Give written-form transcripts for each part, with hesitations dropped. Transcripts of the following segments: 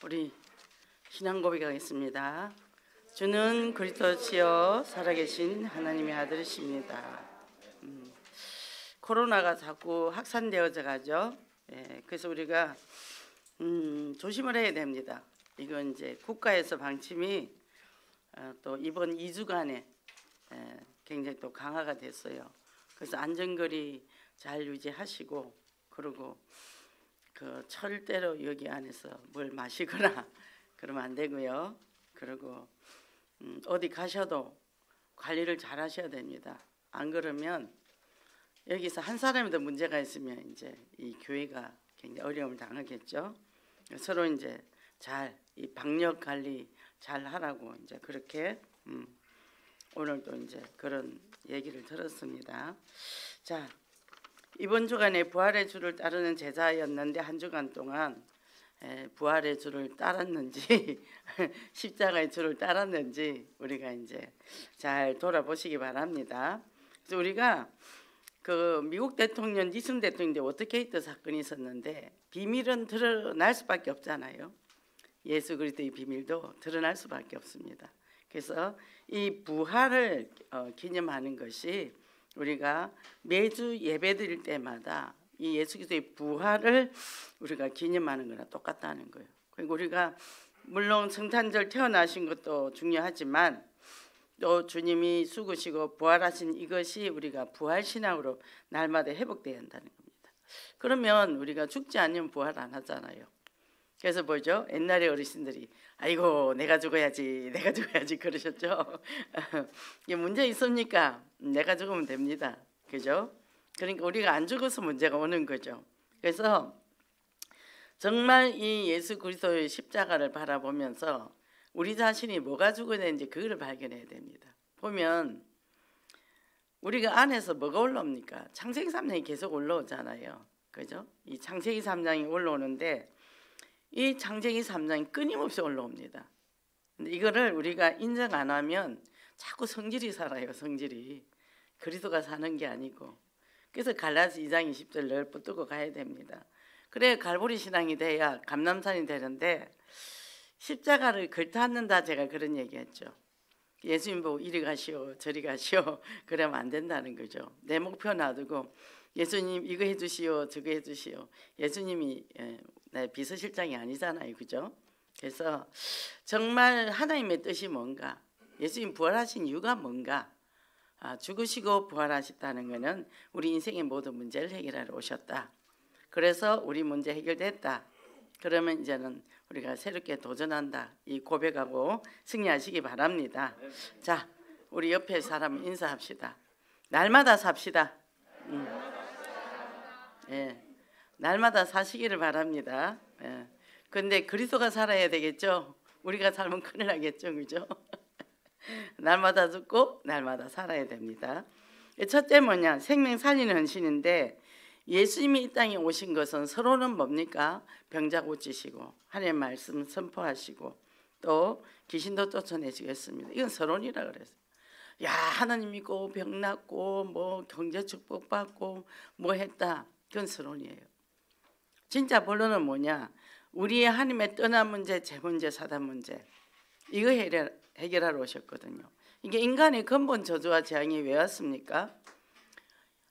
우리 신앙 고백하겠습니다. 주는 그리스도시요 살아계신 하나님의 아들이십니다. 코로나가 자꾸 확산되어져 가죠. 그래서 우리가 조심을 해야 됩니다. 이건 이제 국가에서 방침이 또 이번 2주간에 굉장히 또 강화가 됐어요. 그래서 안전거리 잘 유지하시고, 그리고 그 절대로 여기 안에서 뭘 마시거나 그러면 안 되고요. 그리고 어디 가셔도 관리를 잘 하셔야 됩니다. 안 그러면 여기서 한 사람이라도 문제가 있으면 이제 이 교회가 굉장히 어려움을 당하겠죠. 서로 이제 잘 이 방역 관리 잘 하라고 이제 그렇게 오늘도 이제 그런 얘기를 들었습니다. 자, 이번 주간에 부활의 주를 따르는 제자였는데 한 주간 동안 부활의 주를 따랐는지 십자가의 주를 따랐는지 우리가 이제 잘 돌아보시기 바랍니다. 그래서 우리가 그 미국 대통령 니슨 대통령 워터게이트 사건이 있었는데 비밀은 드러날 수밖에 없잖아요. 예수 그리스도의 비밀도 드러날 수밖에 없습니다. 그래서 이 부활을 기념하는 것이 우리가 매주 예배드릴 때마다 이 예수 그리스도의 부활을 우리가 기념하는 거나 똑같다는 거예요. 그리고 우리가 물론 성탄절 태어나신 것도 중요하지만 또 주님이 죽으시고 부활하신 이것이 우리가 부활신앙으로 날마다 회복돼야 한다는 겁니다. 그러면 우리가 죽지 않으면 부활 안 하잖아요. 그래서 뭐죠? 옛날에 어르신들이 아이고 내가 죽어야지 그러셨죠. 이게 문제 있습니까? 내가 죽으면 됩니다. 그죠? 그러니까 우리가 안 죽어서 문제가 오는 거죠. 그래서 정말 이 예수 그리스도의 십자가를 바라보면서 우리 자신이 뭐가 죽어야 되는지 그거를 발견해야 됩니다. 보면 우리가 안에서 뭐가 올라옵니까? 창세기 3장이 계속 올라오잖아요. 그죠? 이 창세기 3장이 올라오는데 이 창세기 3장이 끊임없이 올라옵니다. 근데 이거를 우리가 인정 안 하면 자꾸 성질이 살아요. 성질이 그리스도가 사는 게 아니고. 그래서 갈라디아 2장 20절 늘 붙들고 가야 됩니다. 그래 갈보리 신앙이 돼야 감람산이 되는데 십자가를 걸터앉는다 제가 그런 얘기했죠. 예수님 보고 이리 가시오 저리 가시오 그러면 안 된다는 거죠. 내 목표 놔두고 예수님 이거 해주시오 저거 해주시오. 예수님이 내 비서실장이 아니잖아요. 그죠? 그래서 정말 하나님의 뜻이 뭔가, 예수님 부활하신 이유가 뭔가, 죽으시고 부활하셨다는 것은 우리 인생의 모든 문제를 해결하러 오셨다. 그래서 우리 문제 해결됐다. 그러면 이제는 우리가 새롭게 도전한다. 이 고백하고 승리하시기 바랍니다. 자, 우리 옆에 사람 인사합시다. 날마다 삽시다. 예, 날마다 사시기를 바랍니다. 예. 근데 그리스도가 살아야 되겠죠. 우리가 살면 큰일 나겠죠, 그죠? 날마다 죽고 날마다 살아야 됩니다. 첫째 뭐냐? 생명 살리는 헌신인데 예수님이 이 땅에 오신 것은 서로는 뭡니까? 병자 고치시고 하나님의 말씀 선포하시고 또 귀신도 쫓아내시겠습니다. 이건 서론이라 그랬어요. 야 하나님 믿고 병 낫고 뭐 경제 축복받고 뭐 했다. 그건 서론이에요. 진짜 본론은 뭐냐? 우리의 하나님의 떠난 문제, 재 문제, 사단 문제 이거 해결하러 오셨거든요. 이게 인간의 근본 저주와 재앙이 왜 왔습니까?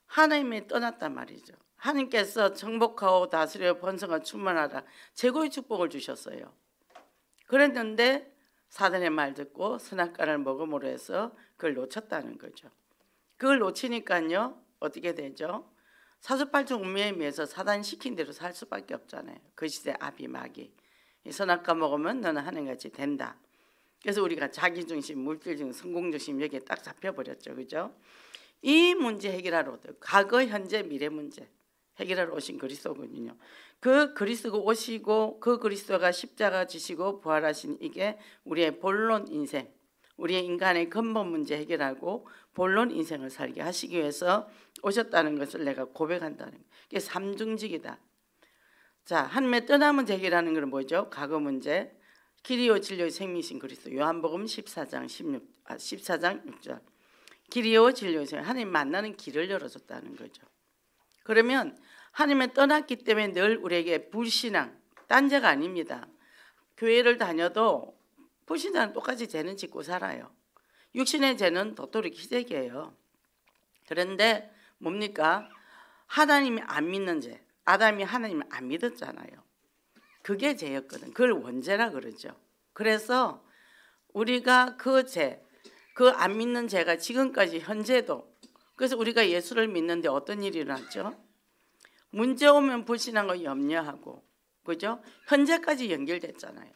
하나님이 떠났단 말이죠. 하나님께서 정복하고 다스려 번성하고 충만하라 최고의 축복을 주셨어요. 그랬는데 사단의 말 듣고 선악과를 먹음으로 해서 그걸 놓쳤다는 거죠. 그걸 놓치니까요 어떻게 되죠? 사주팔중 운명에 의해서 사단 시킨 대로 살 수밖에 없잖아요. 그 시대 아비 마귀 선악과 먹으면 너는 하나님같이 된다. 그래서 우리가 자기중심, 물질중심, 성공중심 여기에 딱 잡혀버렸죠. 그죠? 이 문제 해결하러 과거, 현재, 미래 문제 해결하러 오신 그리스도군요. 그 그리스도가 오시고 그 그리스도가 십자가 지시고 부활하신 이게 우리의 본론 인생, 우리의 인간의 근본 문제 해결하고 본론 인생을 살게 하시기 위해서 오셨다는 것을 내가 고백한다는 거예요. 이게 삼중직이다. 자, 하나님의 떠남은 해결하는 건 뭐죠? 과거 문제, 길이요 진리요 생명이신 그리스도. 요한복음 14장 6절. 길이요 진리요 생명. 하나님 만나는 길을 열어줬다는 거죠. 그러면 하나님을 떠났기 때문에 늘 우리에게 불신앙, 딴 죄가 아닙니다. 교회를 다녀도 불신자는 똑같이 죄는 짓고 살아요. 육신의 죄는 도토리 기색이에요. 그런데 뭡니까? 하나님이 안 믿는 죄. 아담이 하나님을 안 믿었잖아요. 그게 죄였거든. 그걸 원죄라 그러죠. 그래서 우리가 그 죄, 그 안 믿는 죄가 지금까지 현재도, 그래서 우리가 예수를 믿는데 어떤 일이 일어났죠? 문제 오면 불신한 거 염려하고, 그죠? 현재까지 연결됐잖아요.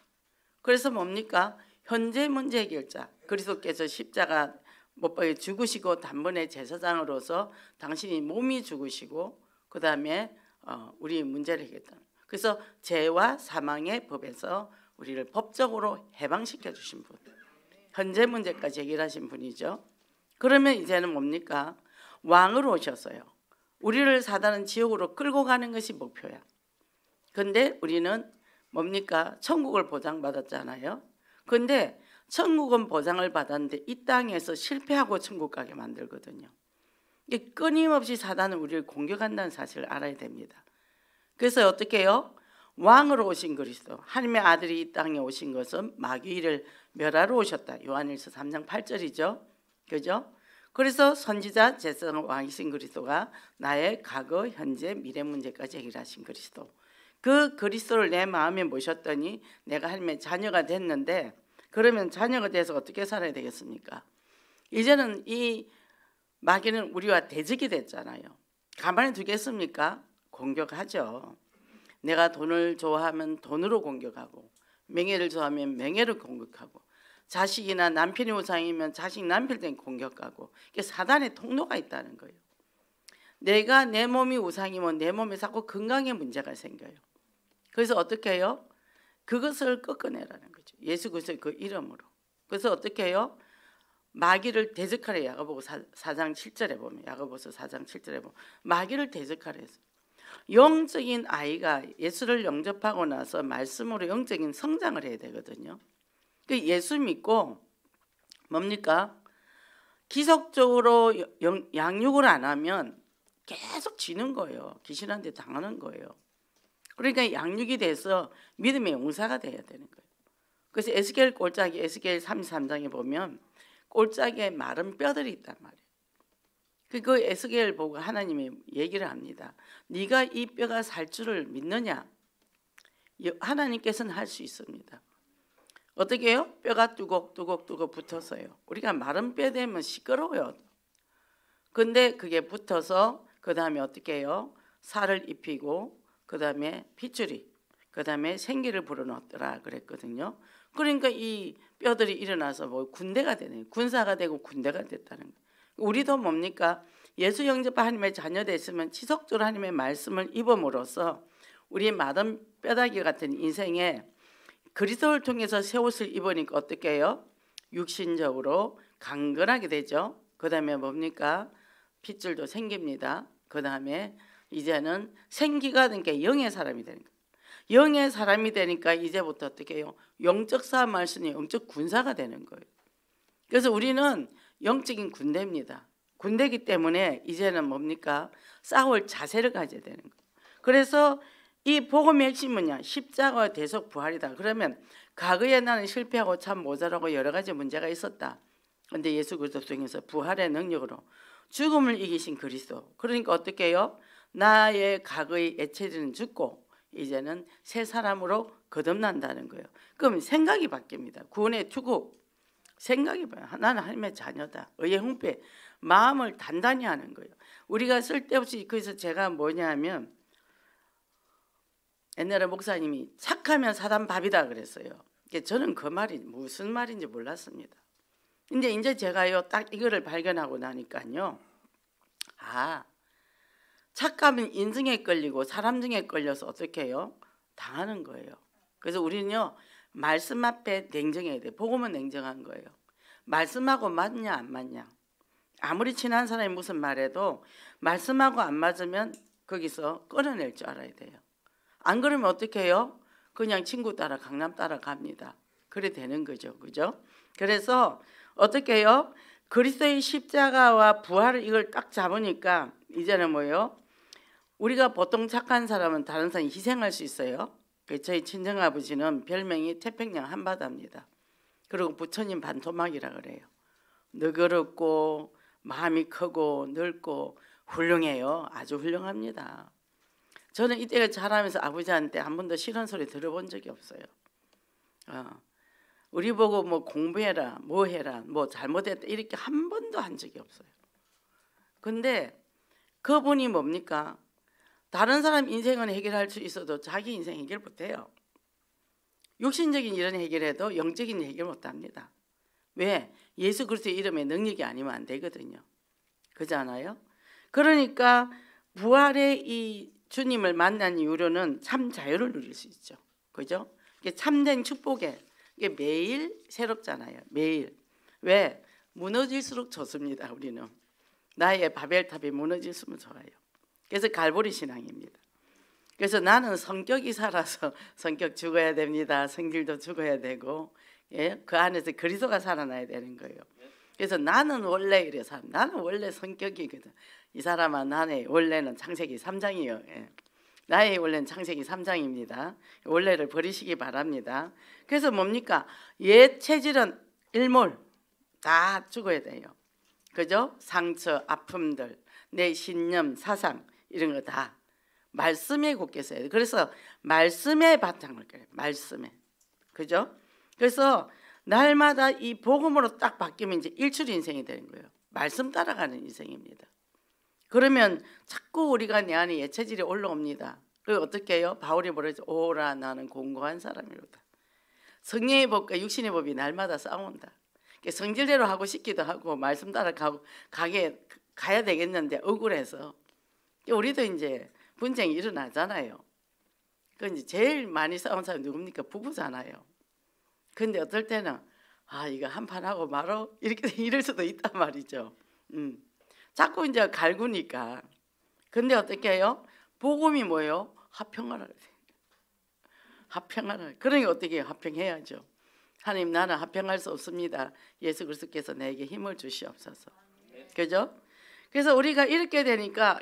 그래서 뭡니까? 현재 문제 해결자, 그리스도께서 십자가 못 박혀 죽으시고 단번에 제사장으로서 당신이 몸이 죽으시고 그 다음에 우리 문제를 해결했다. 그래서 죄와 사망의 법에서 우리를 법적으로 해방시켜 주신 분, 현재 문제까지 해결하신 분이죠. 그러면 이제는 뭡니까? 왕으로 오셨어요. 우리를 사단은 지옥으로 끌고 가는 것이 목표야. 근데 우리는 뭡니까? 천국을 보장받았잖아요. 근데 천국은 보장을 받았는데 이 땅에서 실패하고 천국 가게 만들거든요. 이게 끊임없이 사단은 우리를 공격한다는 사실을 알아야 됩니다. 그래서 어떻게 해요? 왕으로 오신 그리스도, 하나님의 아들이 이 땅에 오신 것은 마귀를 멸하러 오셨다. 요한일서 3장 8절이죠. 그죠? 그래서 선지자, 제사장, 왕이신 그리스도가 나의 과거, 현재, 미래 문제까지 해결하신 그리스도. 그 그리스도를 내 마음에 모셨더니 내가 하나님의 자녀가 됐는데, 그러면 자녀가 돼서 어떻게 살아야 되겠습니까? 이제는 이 마귀는 우리와 대적이 됐잖아요. 가만히 두겠습니까? 공격하죠. 내가 돈을 좋아하면 돈으로 공격하고, 명예를 좋아하면 명예를 공격하고, 자식이나 남편이 우상이면 자식 남편을 공격하고, 이게 사단의 통로가 있다는 거예요. 내가 내 몸이 우상이면 내 몸에 자꾸 건강에 문제가 생겨요. 그래서 어떻게 해요? 그것을 꺾어내라는 거죠. 예수 그리스도의 그 이름으로. 그래서 어떻게 해요? 마귀를 대적하래. 야고보서 4장 7절에 보면, 야고보서 4장 7절에 보면 마귀를 대적하래 해서 영적인 아이가 예수를 영접하고 나서 말씀으로 영적인 성장을 해야 되거든요. 예수 믿고 뭡니까? 기속적으로 양육을 안 하면 계속 지는 거예요. 귀신한테 당하는 거예요. 그러니까 양육이 돼서 믿음의 용사가 돼야 되는 거예요. 그래서 에스겔 꼴짝이 에스겔 33장에 보면 꼴짝에 마른 뼈들이 있단 말이에요. 그 에스겔 보고 하나님이 얘기를 합니다. 네가 이 뼈가 살 줄을 믿느냐? 하나님께서는 할 수 있습니다. 어떻게 해요? 뼈가 뚜걱뚜걱 붙어서요. 우리가 마른 뼈 되면 시끄러워요. 근데 그게 붙어서 그 다음에 어떻게 해요? 살을 입히고 그 다음에 핏줄이 그 다음에 생기를 불어넣었더라 그랬거든요. 그러니까 이 뼈들이 일어나서 뭐 군대가 되네. 군사가 되고 군대가 됐다는 거예요. 우리도 뭡니까? 예수 영접 하나님의 자녀 됐으면 지속적으로 하나님의 말씀을 입음으로써 우리의 마른 뼈다귀 같은 인생에 그리스도를 통해서 새 옷을 입으니까 어떻게 해요? 육신적으로 강건하게 되죠. 그 다음에 뭡니까? 핏줄도 생깁니다. 그 다음에 이제는 생기가 되니까 영의 사람이 되는 거예요. 영의 사람이 되니까 이제부터 어떻게 해요? 영적 싸움 할 수 있는 영적 군사가 되는 거예요. 그래서 우리는 영적인 군대입니다. 군대이기 때문에 이제는 뭡니까? 싸울 자세를 가져야 되는 거예요. 그래서 이 복음의 핵심은요, 십자가와 대속 부활이다. 그러면 과거에 나는 실패하고 참 모자라고 여러 가지 문제가 있었다. 그런데 예수 그리스도 통해서 부활의 능력으로 죽음을 이기신 그리스도. 그러니까 어떻게 해요? 나의 과거의 애체들은 죽고 이제는 새 사람으로 거듭난다는 거예요. 그럼 생각이 바뀝니다. 구원의 투구. 생각이 봐요. 나는 하나님의 자녀다. 의의 홍배. 마음을 단단히 하는 거예요. 우리가 쓸데없이, 그래서 제가 뭐냐 하면 옛날에 목사님이 착하면 사단 밥이다 그랬어요. 저는 그 말이 무슨 말인지 몰랐습니다. 근데 이제 제가요 딱 이거를 발견하고 나니까요, 아, 착하면 인증에 끌리고 사람 등에 끌려서 어떻게 해요? 당하는 거예요. 그래서 우리는요 말씀 앞에 냉정해야 돼요. 복음은 냉정한 거예요. 말씀하고 맞냐 안 맞냐. 아무리 친한 사람이 무슨 말해도 말씀하고 안 맞으면 거기서 끊어낼 줄 알아야 돼요. 안 그러면 어떻게 해요? 그냥 친구 따라 강남 따라 갑니다. 그래 되는 거죠. 그죠? 그래서 어떻게 해요? 그리스도의 십자가와 부활을 이걸 딱 잡으니까 이제는 뭐예요? 우리가 보통 착한 사람은 다른 사람이 희생할 수 있어요? 저희 친정아버지는 별명이 태평양 한바다입니다. 그리고 부처님 반토막이라 그래요. 너그럽고 마음이 크고 넓고 훌륭해요. 아주 훌륭합니다. 저는 이때가 자라면서 아버지한테 한 번도 싫은 소리 들어본 적이 없어요. 우리 보고 뭐 공부해라, 뭐 해라, 뭐 잘못했다 이렇게 한 번도 한 적이 없어요. 근데 그분이 뭡니까? 다른 사람 인생은 해결할 수 있어도 자기 인생 해결 못해요. 육신적인 일은 해결해도 영적인 일 해결 못합니다. 왜? 예수 그리스도의 이름에 능력이 아니면 안 되거든요. 그렇잖아요? 그러니까 부활의 이 주님을 만난 이후로는 참 자유를 누릴 수 있죠. 그죠? 이게 참된 축복에 이게 매일 새롭잖아요. 매일. 왜? 무너질수록 좋습니다. 우리는. 나의 바벨탑이 무너질수록 좋아요. 그래서 갈보리 신앙입니다. 그래서 나는 성격이 살아서 성격 죽어야 됩니다. 성질도 죽어야 되고, 예? 그 안에서 그리스도가 살아나야 되는 거예요. 그래서 나는 원래 이래서 나는 원래 성격이거든. 이 사람아 나의 원래는 창세기 3장이요. 예. 나의 원래는 창세기 3장입니다. 원래를 버리시기 바랍니다. 그래서 뭡니까? 옛 체질은 일몰 다 죽어야 돼요. 그죠? 상처, 아픔들, 내 신념, 사상 이런 거 다 말씀에 굳게 써야 돼요. 그래서 말씀에 바탕을 깔아요. 말씀에. 그죠? 그래서 날마다 이 복음으로 딱 바뀌면 이제 일출 인생이 되는 거예요. 말씀 따라가는 인생입니다. 그러면 자꾸 우리가 내 안에 예체질이 올라옵니다. 그리고 어떻게 해요? 바울이 뭐라죠? 오라 나는 공고한 사람이로다. 성령의 법과 육신의 법이 날마다 싸운다. 성질대로 하고 싶기도 하고 말씀 따라 가야 되겠는데 억울해서 우리도 이제 분쟁이 일어나잖아요. 그 이제 제일 많이 싸운 사람이 누굽니까? 부부잖아요. 근데 어떨 때는 이거 한판 하고 말어 이렇게 이럴 수도 있단 말이죠. 자꾸 이제 갈구니까. 근데 어떻게 해요? 복음이 뭐예요? 화평하라. 화평하라. 그러니 어떻게 해요? 화평해야죠. 하나님 나는 화평할 수 없습니다. 예수 그리스도께서 내게 힘을 주시옵소서. 그죠? 그래서 우리가 이렇게 되니까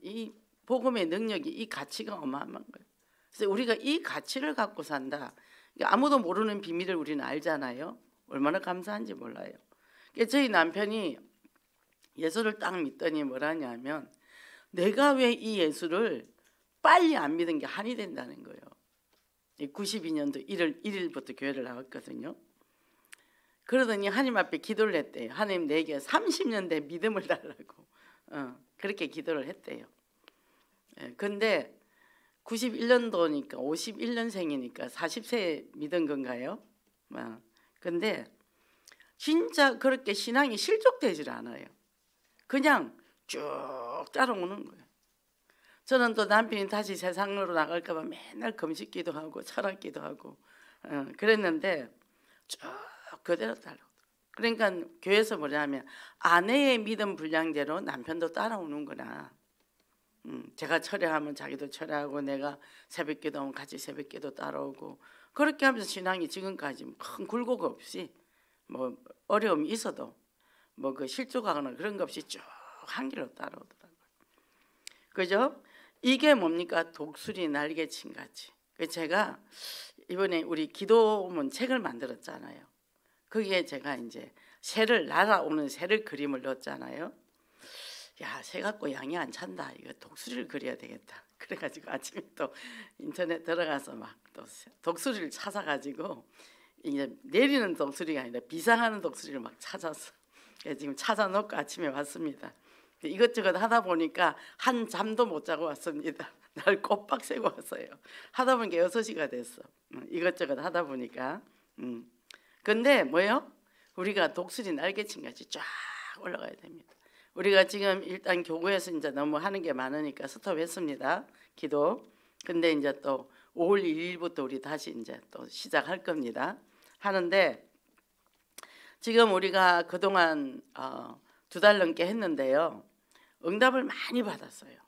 이 복음의 능력이 이 가치가 어마어마한 거예요. 그래서 우리가 이 가치를 갖고 산다. 아무도 모르는 비밀을 우리는 알잖아요. 얼마나 감사한지 몰라요. 저희 남편이 예수를 딱 믿더니 뭐라냐면 내가 왜 이 예수를 빨리 안 믿은 게 한이 된다는 거예요. 92년도 1월 1일부터 교회를 나왔거든요. 그러더니 하나님 앞에 기도를 했대요. 하나님 내게 30년 된 믿음을 달라고 그렇게 기도를 했대요. 근데 91년도니까 51년생이니까 40세에 믿은 건가요? 근데 진짜 그렇게 신앙이 실족되질 않아요. 그냥 쭉 따라오는 거예요. 저는 또 남편이 다시 세상으로 나갈까 봐 맨날 금식기도 하고 철학기도 하고 그랬는데 쭉 그대로 따라오더라고요. 그러니까 교회에서 뭐냐면 아내의 믿음 분량대로 남편도 따라오는구나. 제가 철회하면 자기도 철회하고 내가 새벽기도 하면 같이 새벽기도 따라오고 그렇게 하면서 신앙이 지금까지 큰 굴곡 없이 뭐 어려움이 있어도 뭐 그 실족하거나 그런 거 없이 쭉 한 길로 따라오더라고요. 그죠? 이게 뭡니까? 독수리 날개친 같이. 제가 이번에 우리 기도문 책을 만들었잖아요. 거기에 제가 이제 새를 날아오는 새를 그림을 넣었잖아요. 새 갖고 양이 안 찬다. 이거 독수리를 그려야 되겠다. 그래가지고 아침에 또 인터넷 들어가서 막 또 독수리를 찾아가지고 이제 내리는 독수리가 아니라 비상하는 독수리를 막 찾았어. 그래서 지금 찾아놓고 아침에 왔습니다. 이것저것 하다 보니까 한 잠도 못 자고 왔습니다. 날 꼬박 새고 왔어요. 하다 보니까 6시가 됐어. 이것저것 하다 보니까. 근데 뭐예요? 우리가 독수리 날개친 같이 쫙 올라가야 됩니다. 우리가 지금 일단 교구에서 이제 너무 하는 게 많으니까 스톱했습니다. 기도. 근데 이제 또 5월 1일부터 우리 다시 이제 또 시작할 겁니다. 하는데 지금 우리가 그동안 2달 넘게 했는데요. 응답을 많이 받았어요.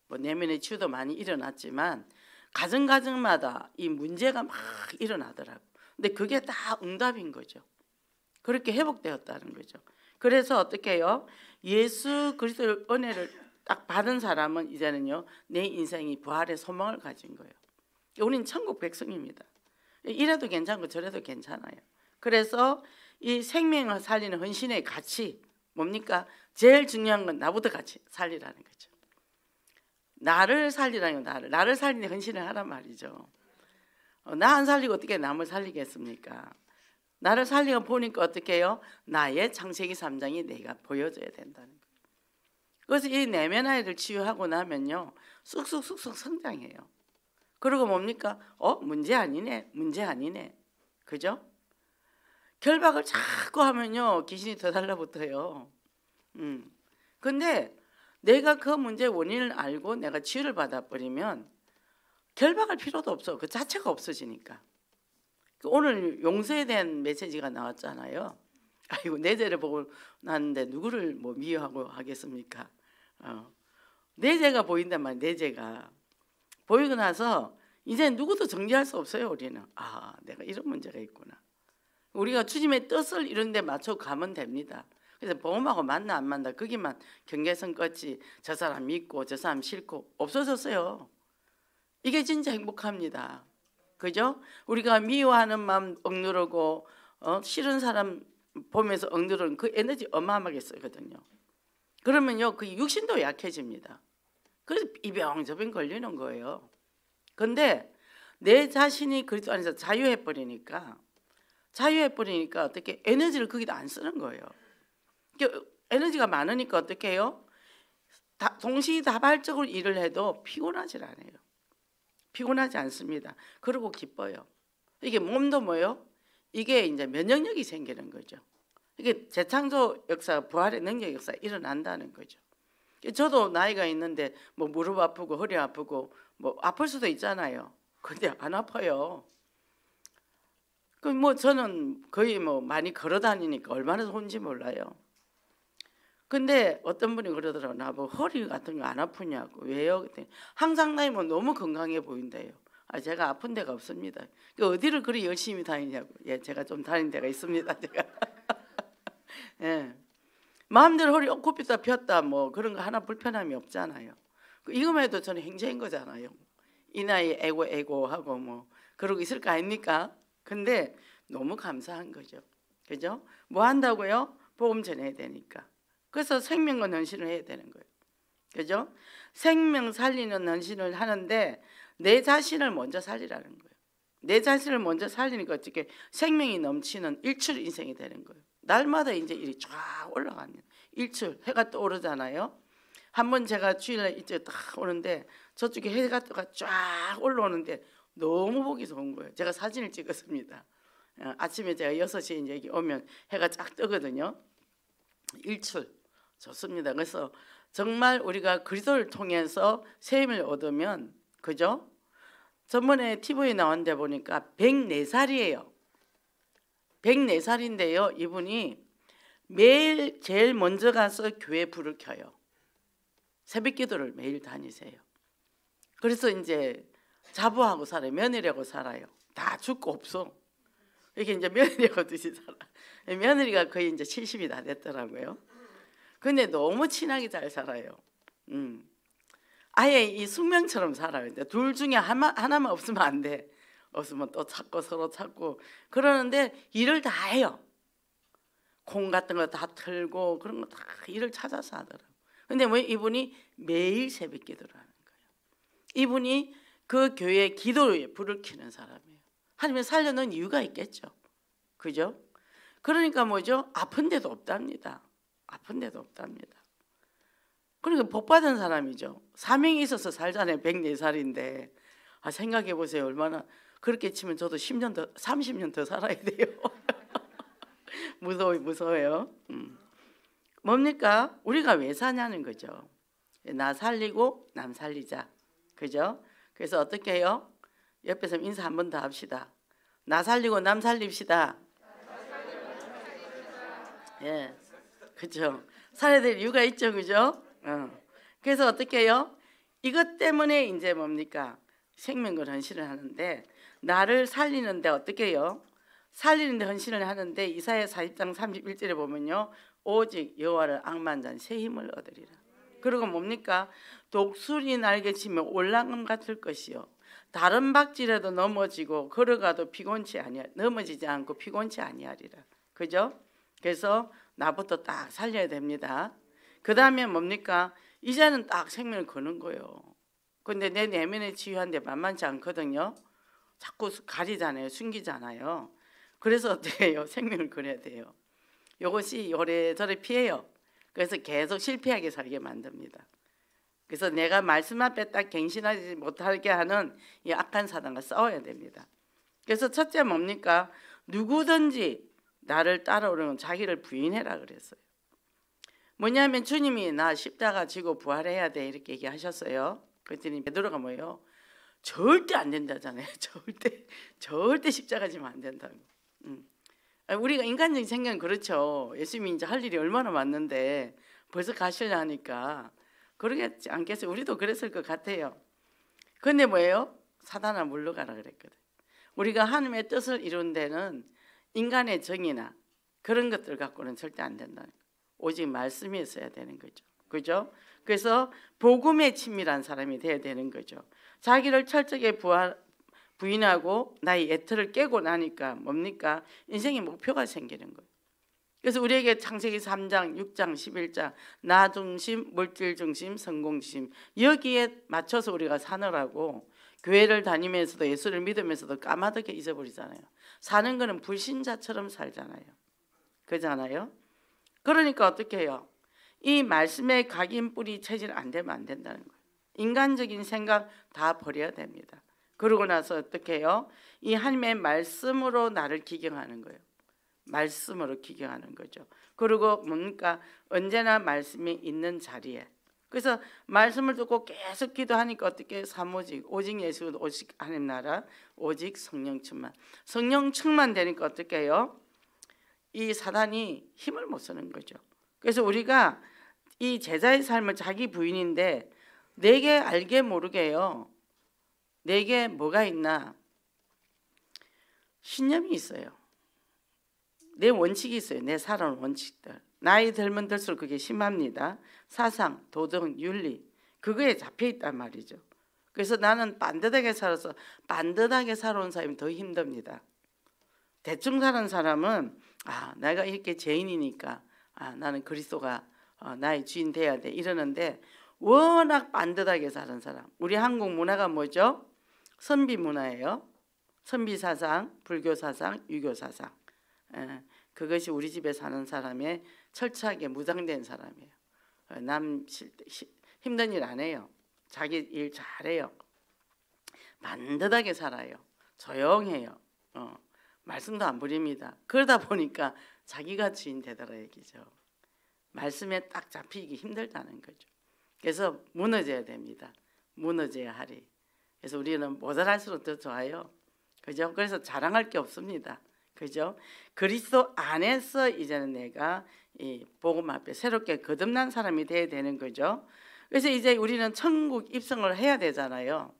뭐 내면의 치유도 많이 일어났지만 가정마다 이 문제가 막 일어나더라고요. 근데 그게 다 응답인 거죠. 그렇게 회복되었다는 거죠. 그래서 어떻게 해요? 예수 그리스도의 은혜를 딱 받은 사람은 이제는요 내 인생이 부활의 소망을 가진 거예요. 우리는 천국 백성입니다. 이래도 괜찮고 저래도 괜찮아요. 그래서 이 생명을 살리는 헌신의 가치 뭡니까? 제일 중요한 건 나보다 같이 살리라는 거죠. 나를 살리라는 건 나를 살리는 헌신을 하란 말이죠. 나 안 살리고 어떻게 남을 살리겠습니까? 나를 살리고 보니까 어떻게 해요? 나의 창세기 3장이 내가 보여줘야 된다는 거예요. 그래서 이 내면 아이를 치유하고 나면요 쑥쑥쑥쑥 성장해요. 그리고 뭡니까? 문제 아니네, 문제 아니네, 그죠? 결박을 자꾸 하면요 귀신이 더 달라붙어요. 근데 내가 그 문제의 원인을 알고 내가 치유를 받아버리면 결박할 필요도 없어. 그 자체가 없어지니까. 오늘 용서에 대한 메시지가 나왔잖아요. 아이고 내 죄를 보고 났는데 누구를 뭐 미워하고 하겠습니까? 내 죄가 보인단 말이에요. 내 죄가 보이고 나서 이제 누구도 정죄할 수 없어요. 우리는 내가 이런 문제가 있구나. 우리가 주님의 뜻을 이런 데 맞춰 가면 됩니다. 그래서 복음하고 맞나 안 맞나 거기만 경계선 껐지 저 사람 믿고 저 사람 싫고 없어졌어요. 이게 진짜 행복합니다. 그죠? 우리가 미워하는 마음 억누르고 싫은 사람 보면서 억누르는 그 에너지 어마어마하게 쓰거든요. 그러면요 그 육신도 약해집니다. 그래서 이병저병 걸리는 거예요. 근데 내 자신이 그리스도 안에서 자유해버리니까 어떻게 에너지를 거기다 안 쓰는 거예요. 에너지가 많으니까 어떻게 해요? 동시다발적으로 일을 해도 피곤하지 않아요. 피곤하지 않습니다. 그리고 기뻐요. 이게 몸도 뭐예요? 이게 이제 면역력이 생기는 거죠. 이게 재창조 역사, 부활의 능력 역사 일어난다는 거죠. 저도 나이가 있는데 뭐 무릎 아프고 허리 아프고 뭐 아플 수도 있잖아요. 근데 안 아파요. 그 뭐 저는 거의 뭐 많이 걸어 다니니까 얼마나 좋은지 몰라요. 근데 어떤 분이 그러더라고요. 나뭐 허리 같은 거 안 아프냐고. 왜요? 그랬더니 항상 나이면 너무 건강해 보인대요. 제가 아픈 데가 없습니다. 어디를 그리 열심히 다니냐고. 제가 좀 다닌 데가 있습니다. 제가. 예. 마음대로 허리 굽혔다 폈다 뭐 그런 거 하나 불편함이 없잖아요. 이거만 해도 저는 행자인 거잖아요. 이 나이에 애고 하고 뭐 그러고 있을 거 아닙니까? 근데 너무 감사한 거죠. 그죠? 뭐 한다고요? 복음 전해야 되니까. 그래서 생명과 헌신을 해야 되는 거예요. 그죠? 생명 살리는 헌신을 하는데 내 자신을 먼저 살리라는 거예요. 내 자신을 먼저 살리니까 어떻게 생명이 넘치는 일출 인생이 되는 거예요. 날마다 이제 일이 쫙 올라가는 일출, 해가 떠오르잖아요. 한번 제가 주일날 이쪽에 딱 오는데 저쪽에 해가 쫙 올라오는데 너무 보기 좋은 거예요. 제가 사진을 찍었습니다. 아침에 제가 6시에 이제 여기 오면 해가 쫙 뜨거든요. 일출 좋습니다. 그래서 정말 우리가 그리스도를 통해서 새 힘을 얻으면, 그죠? 전번에 TV에 나온 데 보니까 104살이에요. 104살인데요. 이분이 매일 제일 먼저 가서 교회 불을 켜요. 새벽 기도를 매일 다니세요. 그래서 이제 자부하고 살아요. 며느리하고 살아요. 다 죽고 없어. 이게 이제 며느리하고 둘이 살아. 며느리가 거의 이제 70이 다 됐더라고요. 근데 너무 친하게 잘 살아요. 아예 이 숙명처럼 살아요. 둘 중에 하나만 없으면 안 돼. 없으면 또 찾고 서로 찾고 그러는데 일을 다 해요. 콩 같은 거 다 털고 그런 거 다 일을 찾아서 하더라고요. 근데 뭐 이분이 매일 새벽 기도를 하는 거예요. 이분이 그 교회 기도에 불을 켜는 사람이에요. 하나님이 살려놓은 이유가 있겠죠. 그죠? 그러니까 뭐죠? 아픈 데도 없답니다. 아픈 데도 없답니다. 그러니까 복 받은 사람이죠. 사명이 있어서 살잖아요. 104살인데 생각해 보세요. 얼마나 그렇게 치면 저도 10년 더 30년 더 살아야 돼요. 무서워요. 뭡니까? 우리가 왜 사냐는 거죠. 나 살리고 남 살리자. 그죠? 그래서 어떻게 해요? 옆에서 인사 한 번 더 합시다. 나 살리고 남 살립시다. 예, 그죠? 살아야 될 이유가 있죠, 그죠? 그래서 어떻게 해요? 이것 때문에 이제 뭡니까? 생명과 헌신을 하는데 나를 살리는데 어떻게 해요? 살리는데 헌신을 하는데 이사야 40장 31절에 보면요, 오직 여호와를 앙만 자는 새 힘을 얻으리라. 그리고 뭡니까? 독수리 날개 치며 올라감 같을 것이요 다른 박질에도 넘어지고 걸어가도 피곤치 아니하 넘어지지 않고 피곤치 아니하리라. 그죠? 그래서 나부터 딱 살려야 됩니다. 그 다음에 뭡니까? 이제는 딱 생명을 거는 거예요. 근데 내 내면의 치유한데 만만치 않거든요. 자꾸 가리잖아요. 숨기잖아요. 그래서 어떻게 해요? 생명을 거려야 돼요. 이것이 요래저래 피해요. 그래서 계속 실패하게 살게 만듭니다. 그래서 내가 말씀 앞에 딱 갱신하지 못하게 하는 이 악한 사단과 싸워야 됩니다. 그래서 첫째 뭡니까? 누구든지 나를 따라오려면 자기를 부인해라 그랬어요. 뭐냐면 주님이 나 십자가 지고 부활해야 돼 이렇게 얘기하셨어요. 그랬더니 베드로가 뭐예요? 절대 안 된다잖아요. 절대 십자가 지면 안 된다고. 우리가 인간적인 생각은 그렇죠. 예수님이 이제 할 일이 얼마나 많는데 벌써 가시려 하니까 그러겠지 않겠어요? 우리도 그랬을 것 같아요. 근데 뭐예요? 사단아 물러가라 그랬거든. 우리가 하나님의 뜻을 이룬 데는 인간의 정의나 그런 것들 갖고는 절대 안 된다. 오직 말씀이 있어야 되는 거죠. 그죠? 그래서 복음에 친밀한 사람이 돼야 되는 거죠. 자기를 철저하게 부인하고 나의 예틀을 깨고 나니까 뭡니까? 인생의 목표가 생기는 거예요. 그래서 우리에게 창세기 3장, 6장, 11장 나 중심, 물질 중심, 성공 중심 여기에 맞춰서 우리가 사느라고 교회를 다니면서도 예수를 믿으면서도 까마득하게 잊어버리잖아요. 사는 거는 불신자처럼 살잖아요. 그렇잖아요. 그러니까 어떻게 해요? 이 말씀의 각인 뿌리 체질 안 되면 안 된다는 거예요. 인간적인 생각 다 버려야 됩니다. 그러고 나서 어떻게 해요? 이 하나님의 말씀으로 나를 기경하는 거예요. 말씀으로 기경하는 거죠. 그리고 뭡니까? 언제나 말씀이 있는 자리에. 그래서 말씀을 듣고 계속 기도하니까 어떻게 사모직 오직 예수 오직 하나님 나라 오직 성령 충만. 성령 충만되니까 어떻게 해요? 이 사단이 힘을 못 쓰는 거죠. 그래서 우리가 이 제자의 삶을 자기 부인인데 내게 알게 모르게요. 내게 뭐가 있나? 신념이 있어요. 내 원칙이 있어요. 내 살아온 원칙들. 나이 들면 들수록 그게 심합니다. 사상, 도덕, 윤리 그거에 잡혀있단 말이죠. 그래서 나는 반듯하게 살아서 반듯하게 살아온 사람이 더 힘듭니다. 대충 사는 사람은 내가 이렇게 죄인이니까 나는 그리스도가 나의 주인 돼야 돼 이러는데 워낙 반듯하게 사는 사람. 우리 한국 문화가 뭐죠? 선비 문화예요. 선비 사상, 불교 사상, 유교 사상. 그것이 우리 집에 사는 사람의 철저하게 무장된 사람이에요. 남 힘든 일 안 해요. 자기 일 잘해요. 반듯하게 살아요. 조용해요. 말씀도 안 부립니다. 그러다 보니까 자기가 주인 되더라 얘기죠. 말씀에 딱 잡히기 힘들다는 거죠. 그래서 무너져야 됩니다. 무너져야 하리. 그래서 우리는 모자랄수록 더 좋아요. 그죠? 그래서 자랑할 게 없습니다. 그죠? 그리스도 안에서 이제는 내가 이 복음 앞에 새롭게 거듭난 사람이 돼야 되는 거죠. 그래서 이제 우리는 천국 입성을 해야 되잖아요.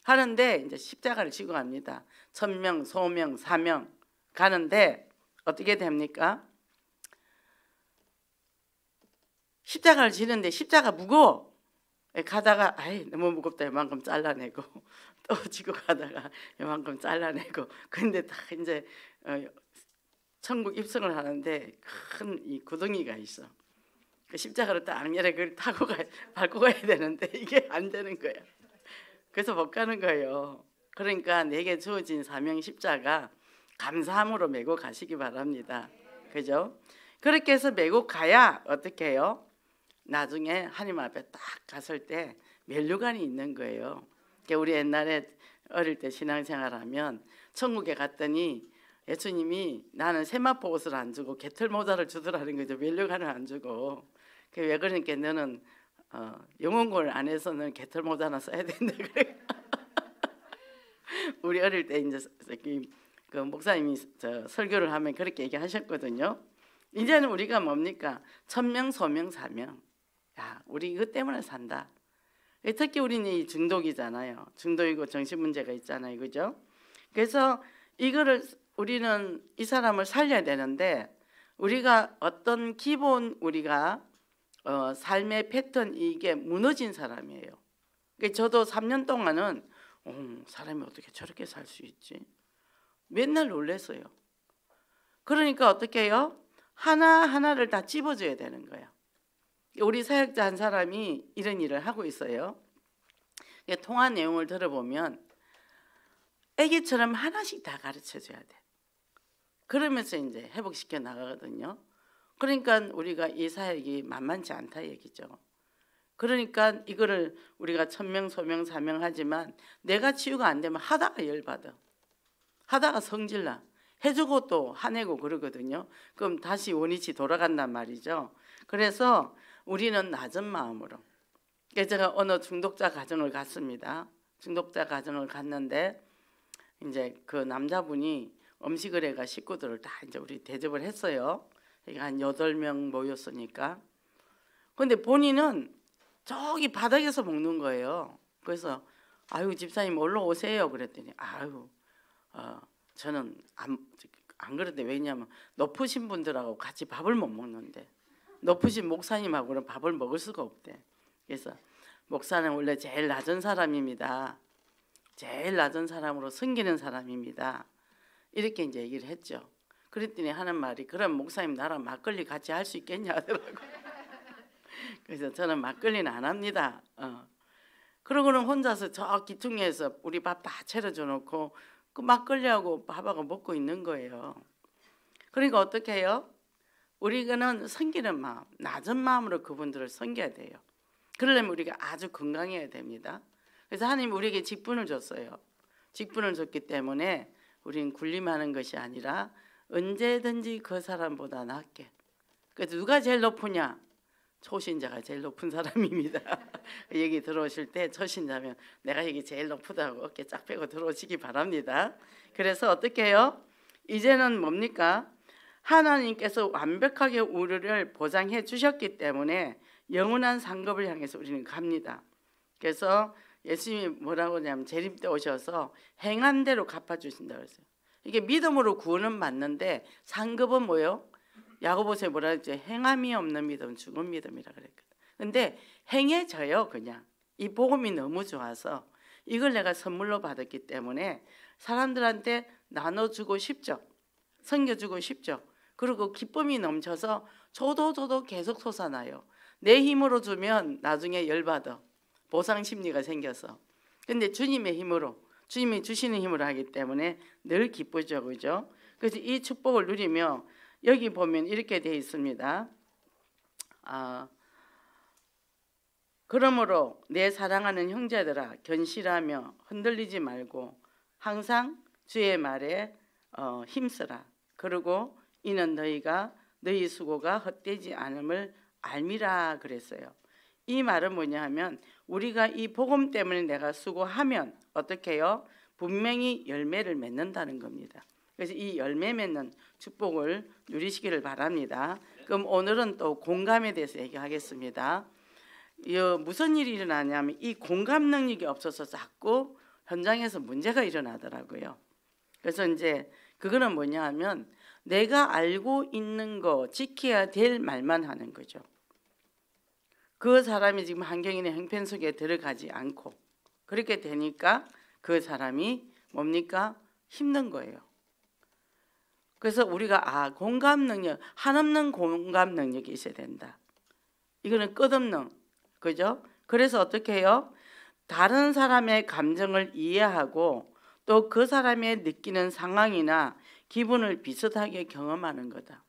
하는데 이제 십자가를 지고 갑니다. 천명, 소명, 사명 가는데 어떻게 됩니까? 십자가를 지는데 십자가 무거워. 가다가 너무 무겁다 이만큼 잘라내고 또 지고 가다가 이만큼 잘라내고 근데 다 이제 천국 입성을 하는데 큰 이 구덩이가 있어. 그 십자가를 딱 악렬에 그걸 타고 밟고 가야 되는데 이게 안 되는 거야. 그래서 못 가는 거예요. 그러니까 내게 주어진 사명 십자가 감사함으로 메고 가시기 바랍니다. 그죠? 그렇게 해서 메고 가야 어떻게 해요? 나중에 하나님 앞에 딱 갔을 때 면류관이 있는 거예요. 그러니까 우리 옛날에 어릴 때 신앙생활하면 천국에 갔더니 예수님이 나는 세마포 옷을 안 주고 개털 모자를 주더라는 거죠. 면류관을 안 주고. 왜 그러니까 너는 영혼을 안 해서는 개털 모자 하나 써야 된다 그래. 우리 어릴 때 이제 그 목사님이 설교를 하면 그렇게 얘기하셨거든요. 이제는 우리가 뭡니까? 천명, 소명, 사명. 우리 이것 때문에 산다. 특히 우리는 이 중독이잖아요. 중독이고 정신 문제가 있잖아요, 그죠? 그래서 이거를 우리는 이 사람을 살려야 되는데 우리가 어떤 기본 우리가 삶의 패턴 이게 무너진 사람이에요. 저도 3년 동안은 사람이 어떻게 저렇게 살 수 있지? 맨날 놀랬어요. 그러니까 어떻게 해요? 하나하나를 다 찝어줘야 되는 거야. 우리 사역자 한 사람이 이런 일을 하고 있어요. 통화 내용을 들어보면 애기처럼 하나씩 다 가르쳐줘야 돼. 그러면서 이제 회복시켜 나가거든요. 그러니까 우리가 이 사역이 만만치 않다 얘기죠. 그러니까 이거를 우리가 천명, 소명, 사명하지만 내가 치유가 안 되면 하다가 열받아. 하다가 성질나. 해주고 또 화내고 그러거든요. 그럼 다시 원위치 돌아간단 말이죠. 그래서 우리는 낮은 마음으로. 그래서 제가 어느 중독자 가정을 갔습니다. 중독자 가정을 갔는데 이제 그 남자분이 음식을 해가 식구들을 다 이제 우리 대접을 했어요. 한 8명 모였으니까. 근데 본인은 저기 바닥에서 먹는 거예요. 그래서 아유 집사님 올라오세요 그랬더니 아유 저는 안 그런데 왜냐하면 높으신 분들하고 같이 밥을 못 먹는데 높으신 목사님하고는 밥을 먹을 수가 없대. 그래서 목사는 원래 제일 낮은 사람입니다. 제일 낮은 사람으로 섬기는 사람입니다. 이렇게 이제 얘기를 했죠. 그랬더니 하는 말이 그럼 목사님 나랑 막걸리 같이 할 수 있겠냐 하더라고. 그래서 저는 막걸리는 안 합니다. 그러고는 혼자서 저 기퉁에서 우리 밥 다 차려줘 놓고 그 막걸리하고 밥하고 먹고 있는 거예요. 그러니까 어떻게 해요? 우리는 섬기는 마음, 낮은 마음으로 그분들을 섬겨야 돼요. 그러려면 우리가 아주 건강해야 됩니다. 그래서 하나님 우리에게 직분을 줬어요. 직분을 줬기 때문에 우리는 군림하는 것이 아니라 언제든지 그 사람보다 낫게. 그래서 누가 제일 높으냐? 초신자가 제일 높은 사람입니다. 여기 들어오실 때 초신자면 내가 여기 제일 높다고 어깨 쫙 펴고 들어오시기 바랍니다. 그래서 어떻게 해요? 이제는 뭡니까? 하나님께서 완벽하게 우리를 보장해 주셨기 때문에 영원한 상급을 향해서 우리는 갑니다. 그래서 예수님이 뭐라고 하냐면 재림 때 오셔서 행한 대로 갚아주신다고 했어요. 이게 믿음으로 구원은 맞는데 상급은 뭐예요? 야고보서에 뭐라 했죠? 행함이 없는 믿음은 죽은 믿음이라 그랬거든. 근데 행해져요. 그냥 이 복음이 너무 좋아서 이걸 내가 선물로 받았기 때문에 사람들한테 나눠주고 싶죠. 섬겨주고 싶죠. 그리고 기쁨이 넘쳐서 저도 계속 솟아나요. 내 힘으로 주면 나중에 열받아. 보상 심리가 생겨서. 근데 주님의 힘으로, 주님이 주시는 힘으로 하기 때문에 늘 기쁘죠. 그죠? 그래서 이 축복을 누리며 여기 보면 이렇게 되어 있습니다. 그러므로 내 사랑하는 형제들아 견실하며 흔들리지 말고 항상 주의 말에 힘쓰라. 그리고 이는 너희가 너희 수고가 헛되지 않음을 알미라 그랬어요. 이 말은 뭐냐 하면 우리가 이 복음 때문에 내가 수고하면 어떻게 해요? 분명히 열매를 맺는다는 겁니다. 그래서 이 열매 맺는 축복을 누리시기를 바랍니다. 그럼 오늘은 또 공감에 대해서 얘기하겠습니다. 무슨 일이 일어나냐면 이 공감 능력이 없어서 자꾸 현장에서 문제가 일어나더라고요. 그래서 이제 그거는 뭐냐 하면 내가 알고 있는 거 지켜야 될 말만 하는 거죠. 그 사람이 지금 환경이나 형편 속에 들어가지 않고 그렇게 되니까 그 사람이 뭡니까? 힘든 거예요. 그래서 우리가 공감 능력, 한없는 공감 능력이 있어야 된다. 이거는 끝없는, 그죠? 그래서 어떻게 해요? 다른 사람의 감정을 이해하고 또 그 사람의 느끼는 상황이나 기분을 비슷하게 경험하는 거다.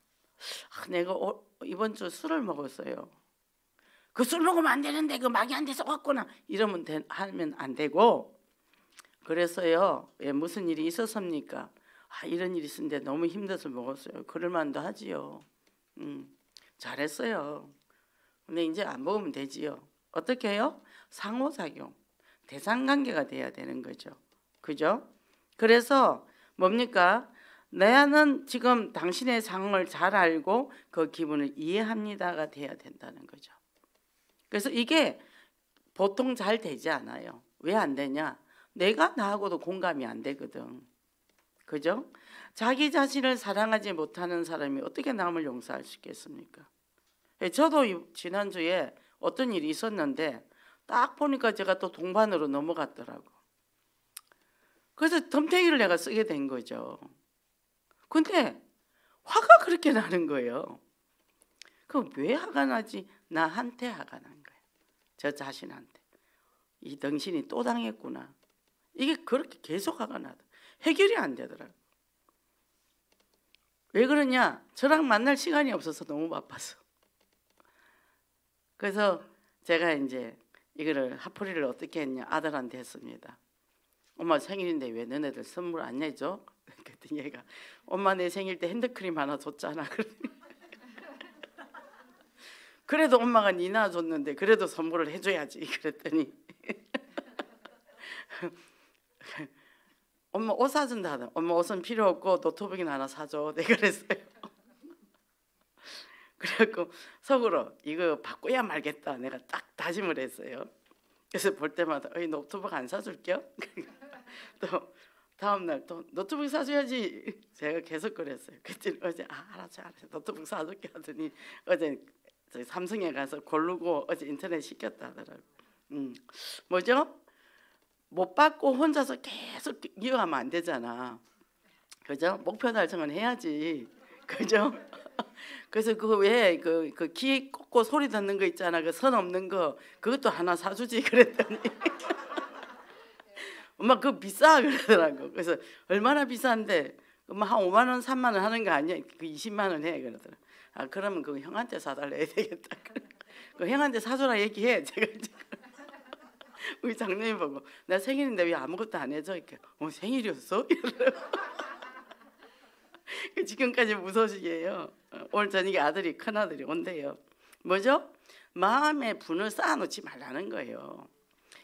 내가 이번 주 술을 먹었어요. 그 술 먹으면 안 되는데 그 막이 안 돼서 왔구나. 이러면 하면 안 되고 그래서요. 무슨 일이 있었습니까? 이런 일이 있었는데 너무 힘들어서 먹었어요. 그럴 만도 하지요. 잘했어요. 근데 이제 안 먹으면 되지요. 어떻게 해요? 상호작용, 대상관계가 돼야 되는 거죠. 그죠? 그래서 뭡니까? 나는 지금 당신의 상황을 잘 알고 그 기분을 이해합니다가 돼야 된다는 거죠. 그래서 이게 보통 잘 되지 않아요. 왜 안 되냐? 내가 나하고도 공감이 안 되거든. 그죠? 자기 자신을 사랑하지 못하는 사람이 어떻게 남을 용서할 수 있겠습니까? 저도 지난주에 어떤 일이 있었는데 딱 보니까 제가 또 동반으로 넘어갔더라고. 그래서 덤탱이를 내가 쓰게 된 거죠. 근데 화가 그렇게 나는 거예요. 그럼 왜 화가 나지? 나한테 화가 난 거예요. 저 자신한테. 이 당신이 또 당했구나. 이게 그렇게 계속 화가 나다. 해결이 안 되더라고요. 왜 그러냐? 저랑 만날 시간이 없어서 너무 바빠서. 그래서 제가 이제 이거를 화풀이를 어떻게 했냐? 아들한테 했습니다. 엄마 생일인데 왜 너네들 선물 안 내줘? 그랬더니 얘가 엄마 내 생일 때 핸드크림 하나 줬잖아. 그래도 엄마가 니나 줬는데 그래도 선물을 해줘야지. 그랬더니 엄마 옷 사준다 하다. 엄마 옷은 필요 없고 노트북이나 하나 사줘. 내가 그랬어요. 그래갖고 속으로 이거 바꿔야 말겠다. 내가 딱 다짐을 했어요. 그래서 볼 때마다 노트북 안 사줄게요. 또 다음날 또 노트북 사줘야지. 제가 계속 그랬어요. 그때 어제 알았어 노트북 사줄게 하더니 어제 삼성에 가서 고르고 어제 인터넷 시켰다 하더라고. 뭐죠? 못 받고 혼자서 계속 이어가면 안 되잖아. 그죠? 목표 달성은 해야지. 그죠? 그래서 그 왜 그 귀 꽂고 소리 듣는 거 있잖아. 그 선 없는 거 그것도 하나 사주지. 그랬더니 엄마 그거 비싸 그러더라고. 그래서 얼마나 비싼데? 엄마 한 5만 원, 3만 원 하는 거 아니야? 그 20만 원 해 그러더라. 아 그러면 그거 형한테 사달라 해야 되겠다. 그 형한테 사줘라 얘기해. 제가 우리 장로님 보고 나 생일인데 왜 아무것도 안 해줘? 이렇게 생일이었어? 지금까지 무소식이에요. 오늘 저녁에 아들이 큰아들이 온대요. 뭐죠? 마음에 분을 쌓아놓지 말라는 거예요.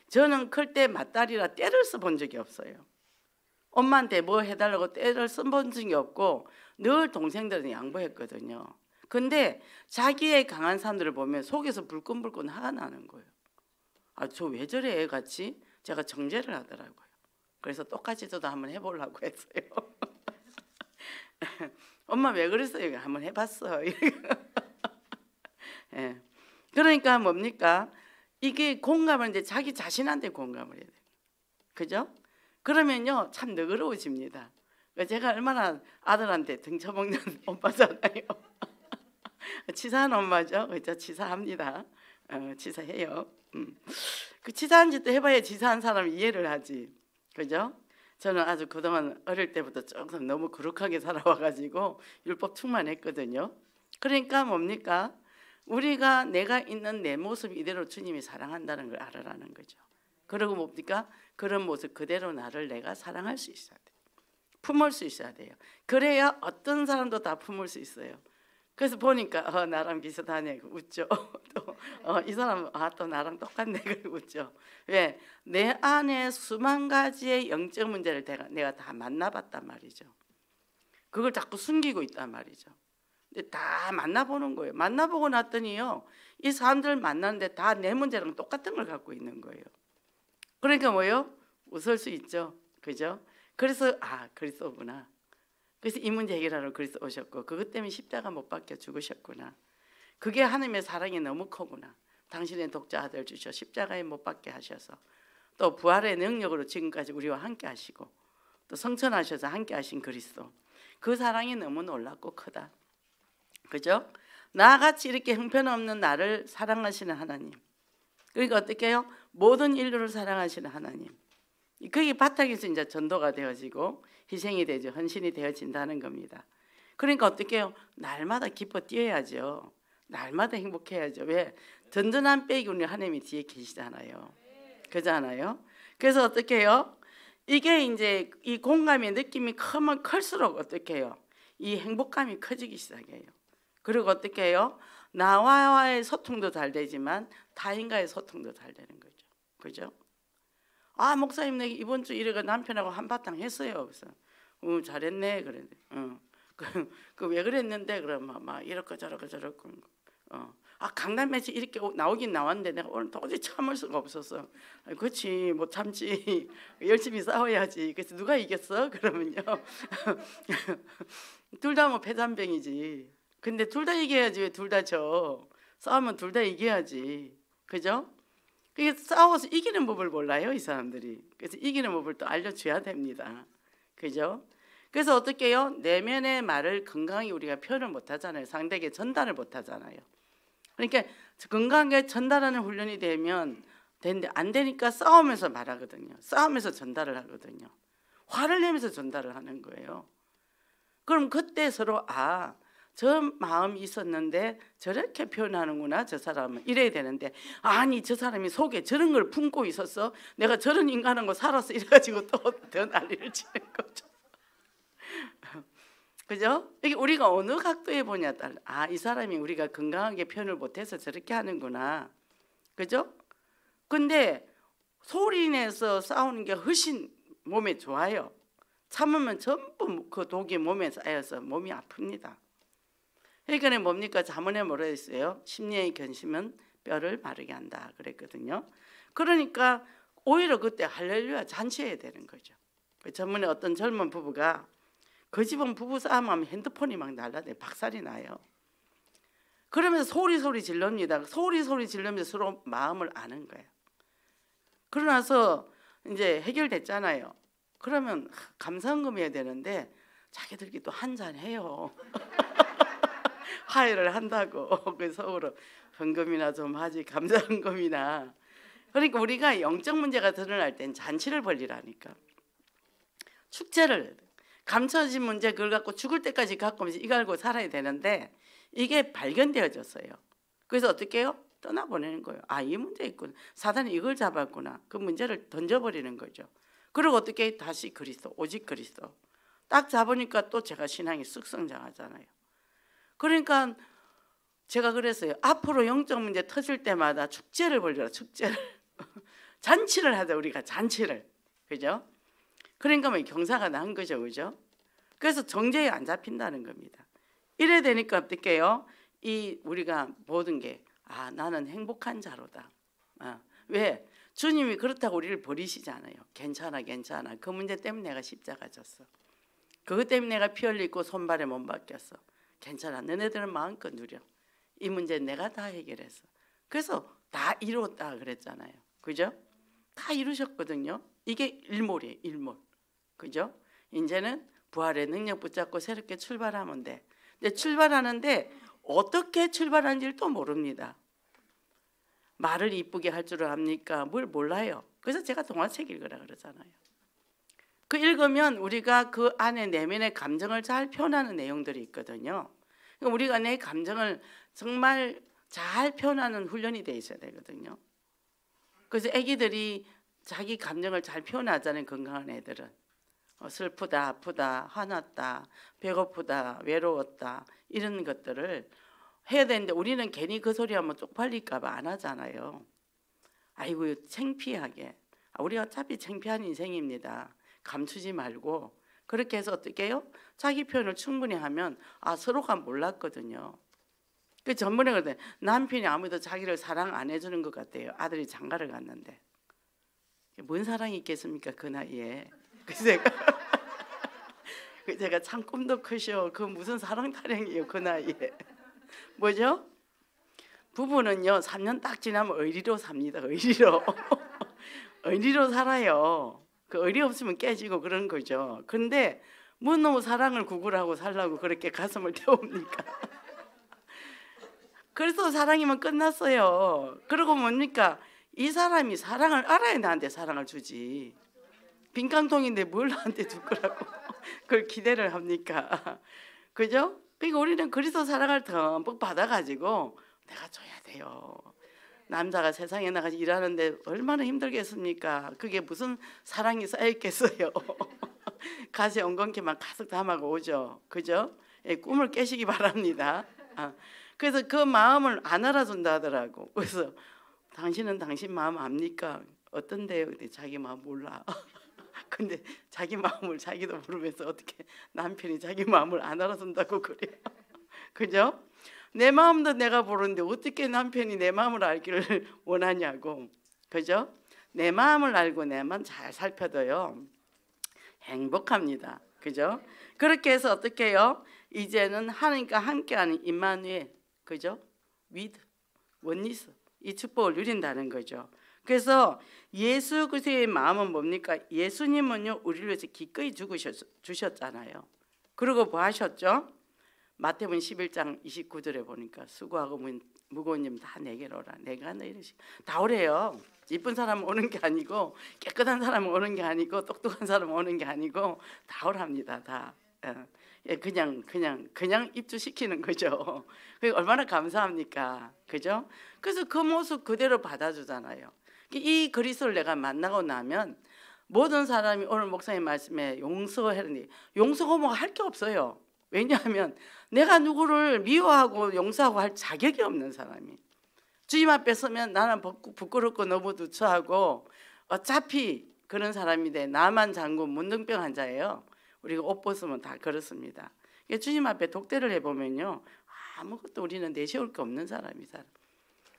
저는 클 때 맞다리라 떼를 써본 적이 없어요. 엄마한테 뭐 해달라고 떼를 써본 적이 없고 늘 동생들은 양보했거든요. 근데 자기의 강한 사람들을 보면 속에서 불끈불끈 화가 나는 거예요. 아, 저 왜 저래 같이? 제가 정죄를 하더라고요. 그래서 똑같이 저도 한번 해보려고 했어요. 엄마 왜 그랬어요? 한번 해봤어. 예. 그러니까 뭡니까? 이게 공감을 이제 자기 자신한테 공감을 해야 돼요. 그죠? 그러면요 참 너그러워집니다. 제가 얼마나 아들한테 등쳐먹는 엄마잖아요. 치사한 엄마죠. 그죠? 치사합니다. 치사해요. 그 치사한 짓도 해봐야 치사한 사람이 이해를 하지. 그죠? 저는 아주 그동안 어릴 때부터 조금 너무 거룩하게 살아와가지고 율법 충만했거든요. 그러니까 뭡니까? 우리가 내가 있는 내 모습 이대로 주님이 사랑한다는 걸 알아라는 거죠. 그리고 뭡니까? 그런 모습 그대로 나를 내가 사랑할 수 있어야 돼요. 품을 수 있어야 돼요. 그래야 어떤 사람도 다 품을 수 있어요. 그래서 보니까 나랑 비슷하네 웃죠. 또 이 사람 또 나랑 똑같네 그리고 웃죠. 왜? 내 안에 수만 가지의 영적 문제를 내가 다 만나봤단 말이죠. 그걸 자꾸 숨기고 있단 말이죠. 근데 다 만나보는 거예요. 만나보고 났더니요 이 사람들 만나는데 다 내 문제랑 똑같은 걸 갖고 있는 거예요. 그러니까 뭐요? 웃을 수 있죠. 그죠? 그래서 그리스도구나. 그래서 이 문제 해결하러 그리스도 오셨고 그것 때문에 십자가 못 박혀 죽으셨구나. 그게 하나님의 사랑이 너무 크구나. 당신의 독자 아들 주셔 십자가에 못 박게 하셔서 또 부활의 능력으로 지금까지 우리와 함께 하시고 또 성천하셔서 함께 하신 그리스도 그 사랑이 너무 놀랍고 크다. 그죠? 나같이 이렇게 형편없는 나를 사랑하시는 하나님. 그러니까 어떻게 해요? 모든 인류를 사랑하시는 하나님. 그게 바탕에서 이제 전도가 되어지고 희생이 되죠. 헌신이 되어진다는 겁니다. 그러니까 어떻게 해요? 날마다 기뻐 뛰어야죠. 날마다 행복해야죠. 왜? 든든한 백이 하나님이 뒤에 계시잖아요. 그잖아요. 그래서 어떻게 해요? 이게 이제 이 공감의 느낌이 크면 클수록 어떻게 해요? 이 행복감이 커지기 시작해요. 그리고 어떻게 해요? 나와의 소통도 잘 되지만 타인과의 소통도 잘 되는 거죠. 그죠? 목사님 내가 이번 주 일요일에 남편하고 한바탕 했어요. 그래서 잘했네 그랬는데 그 왜 그랬는데 그러면 막 이렇고 저렇고 저렇고 강남 매치 이렇게 나오긴 나왔는데 내가 오늘 도저히 참을 수가 없었어. 그렇지 못 참지. 열심히 싸워야지. 그래서 누가 이겼어? 그러면요 둘 다 뭐 패잔병이지. 근데 둘 다 이겨야지 왜 둘 다 져? 싸우면 둘 다 이겨야지. 그죠? 이게 싸워서 이기는 법을 몰라요, 이 사람들이. 그래서 이기는 법을 또 알려줘야 됩니다. 그죠? 그래서 어떻게 해요? 내면의 말을 건강하게 우리가 표현을 못하잖아요. 상대에게 전달을 못하잖아요. 그러니까 건강하게 전달하는 훈련이 되면 되는데 안 되니까 싸우면서 말하거든요. 싸우면서 전달을 하거든요. 화를 내면서 전달을 하는 거예요. 그럼 그때 서로 저 마음이 있었는데 저렇게 표현하는구나, 저 사람은. 이래야 되는데 아니 저 사람이 속에 저런 걸 품고 있었어, 내가 저런 인간하고 살았어, 이래가지고 또 더 난리를 치는 거죠. 그죠? 이게 우리가 어느 각도에 보냐에 따라 이 사람이 우리가 건강하게 표현을 못해서 저렇게 하는구나. 그죠? 근데 소리 내서 싸우는 게 훨씬 몸에 좋아요. 참으면 전부 그 독이 몸에 쌓여서 몸이 아픕니다. 그러니까 뭡니까? 자문에 뭐라 했어요? 심리의 견심은 뼈를 마르게 한다 그랬거든요. 그러니까 오히려 그때 할렐루야 잔치해야 되는 거죠. 전문에 어떤 젊은 부부가 그 집은 부부싸움하면 핸드폰이 막 날라다니고 박살이 나요. 그러면서 소리 질릅니다. 소리 질르면서 서로 마음을 아는 거예요. 그러나서 이제 해결됐잖아요. 그러면 감사헌금해야 되는데 자기들끼리 또 한잔 해요. 화해를 한다고. 그래서 서로 헌금이나 좀 하지, 감사헌금이나. 그러니까 우리가 영적 문제가 드러날 땐 잔치를 벌리라니까. 축제를, 감춰진 문제 그걸 갖고 죽을 때까지 갖고 이거 알고 살아야 되는데 이게 발견되어졌어요. 그래서 어떻게 해요? 떠나보내는 거예요. 이 문제 있구나. 사단이 이걸 잡았구나. 그 문제를 던져버리는 거죠. 그리고 어떻게 해요? 다시 그리스도, 오직 그리스도. 딱 잡으니까 또 제가 신앙이 쑥 성장하잖아요. 그러니까 제가 그랬어요. 앞으로 영적 문제 터질 때마다 축제를 벌려라, 축제를. 잔치를 하자, 우리가 잔치를. 그죠? 그러니까 뭐 경사가 난 거죠, 그죠? 그래서 정죄에 안 잡힌다는 겁니다. 이래 되니까 어떻게 해요? 우리가 모든 게 나는 행복한 자로다. 왜? 주님이 그렇다고 우리를 버리시지 않아요. 괜찮아. 그 문제 때문에 내가 십자가 졌어. 그것 때문에 내가 피 흘리고 손발에 못 박혔어. 괜찮아. 너네들은 마음껏 누려. 이 문제 내가 다 해결했어. 그래서 다 이루었다 그랬잖아요. 그죠? 다 이루셨거든요. 이게 일몰이에요, 일몰. 그죠? 이제는 부활의 능력 붙잡고 새롭게 출발하면 돼. 근데 출발하는데 어떻게 출발하는지를 또 모릅니다. 말을 이쁘게 할 줄을 압니까? 뭘 몰라요. 그래서 제가 동화책 읽으라 그러잖아요. 그 읽으면 우리가 그 안에 내면의 감정을 잘 표현하는 내용들이 있거든요. 그러니까 우리가 내 감정을 정말 잘 표현하는 훈련이 돼 있어야 되거든요. 그래서 아기들이 자기 감정을 잘 표현하잖아요. 건강한 애들은. 슬프다, 아프다, 화났다, 배고프다, 외로웠다, 이런 것들을 해야 되는데 우리는 괜히 그 소리 하면 쪽팔릴까 봐 안 하잖아요. 아이고 창피하게. 우리 어차피 창피한 인생입니다. 감추지 말고 그렇게 해서 어떻게 해요? 자기 표현을 충분히 하면 서로가 몰랐거든요. 그 전번에 그랬더니 남편이 아무래도 자기를 사랑 안 해주는 것 같대요. 아들이 장가를 갔는데. 뭔 사랑이 있겠습니까 그 나이에. 그래서 제가 참 꿈도 크셔. 그 무슨 사랑 타령이에요 그 나이에. 뭐죠? 부부는요 3년 딱 지나면 의리로 삽니다. 의리로. 의리로 살아요. 그 의리 없으면 깨지고 그런 거죠. 근데 뭔 놈의 사랑을 구걸하고 살라고 그렇게 가슴을 태웁니까? 그래서 사랑이면 끝났어요. 그리고 뭡니까? 이 사람이 사랑을 알아야 나한테 사랑을 주지. 빈깡통인데 뭘 나한테 줄 거라고 그걸 기대를 합니까? 그죠? 그러니까 우리는 그리스도 사랑을 듬뿍 받아가지고 내가 줘야 돼요. 남자가 세상에 나가서 일하는데 얼마나 힘들겠습니까? 그게 무슨 사랑이 쌓였겠어요. 가세 엉겅퀴만 가득 담아고 오죠. 그죠? 꿈을 깨시기 바랍니다. 그래서 그 마음을 안 알아준다 하더라고. 그래서 당신은 당신 마음 압니까? 어떤데요? 근데 자기 마음 몰라. 근데 자기 마음을 자기도 모르면서 어떻게 남편이 자기 마음을 안 알아준다고 그래요. 그죠? 내 마음도 내가 모르는데 어떻게 남편이 내 마음을 알기를 원하냐고. 그죠? 내 마음을 알고 내 마음 잘 살펴둬요. 행복합니다. 그죠? 그렇게 해서 어떻게 해요? 이제는 하나님과 함께하는 임마누엘. 그죠? 위드, 원리스. 이 축복을 누린다는 거죠. 그래서 예수 그리스도의 마음은 뭡니까? 예수님은요 우리를 위해서 기꺼이 주셨잖아요. 그리고 뭐 하셨죠? 마태복음 11장 29절에 보니까 수고하고 무거운 짐 다 내게로 오라. 내가 너희를 다 오래요. 이쁜 사람 오는 게 아니고 깨끗한 사람 오는 게 아니고 똑똑한 사람 오는 게 아니고 다 오랍니다. 다. 그냥 입주시키는 거죠. 그게 얼마나 감사합니까? 그죠? 그래서 그 모습 그대로 받아주잖아요. 이 그리스도를 내가 만나고 나면 모든 사람이 오늘 목사님 말씀에 용서하는데 용서가 뭐 할 게 없어요. 왜냐하면 내가 누구를 미워하고 용서하고 할 자격이 없는 사람이 주님 앞에 서면 나는 부끄럽고 너무 누추하고 어차피 그런 사람인데 나만 장군 문둥병 환자예요. 우리가 옷 벗으면 다 그렇습니다. 주님 앞에 독대를 해보면요 아무것도 우리는 내세울 게 없는 사람이잖아요.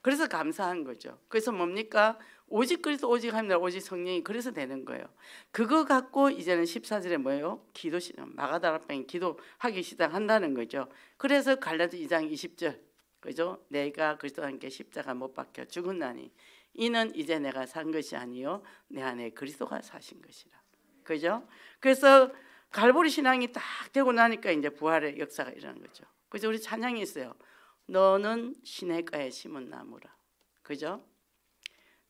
그래서 감사한 거죠. 그래서 뭡니까? 오직 그리스도 오직 합니다. 오직 성령이 그래서 되는 거예요. 그거 갖고 이제는 14절에 뭐예요? 기도 마가다락방에 기도하기 시작한다는 거죠. 그래서 갈라디 2장 20절 그죠? 내가 그리스도와 함께 십자가 못 박혀 죽었나니 이는 이제 내가 산 것이 아니요 내 안에 그리스도가 사신 것이라. 그죠? 그래서 갈보리 신앙이 딱 되고 나니까 이제 부활의 역사가 일어나는 거죠. 그래서 우리 찬양이 있어요. 너는 시냇가에 심은 나무라. 그죠?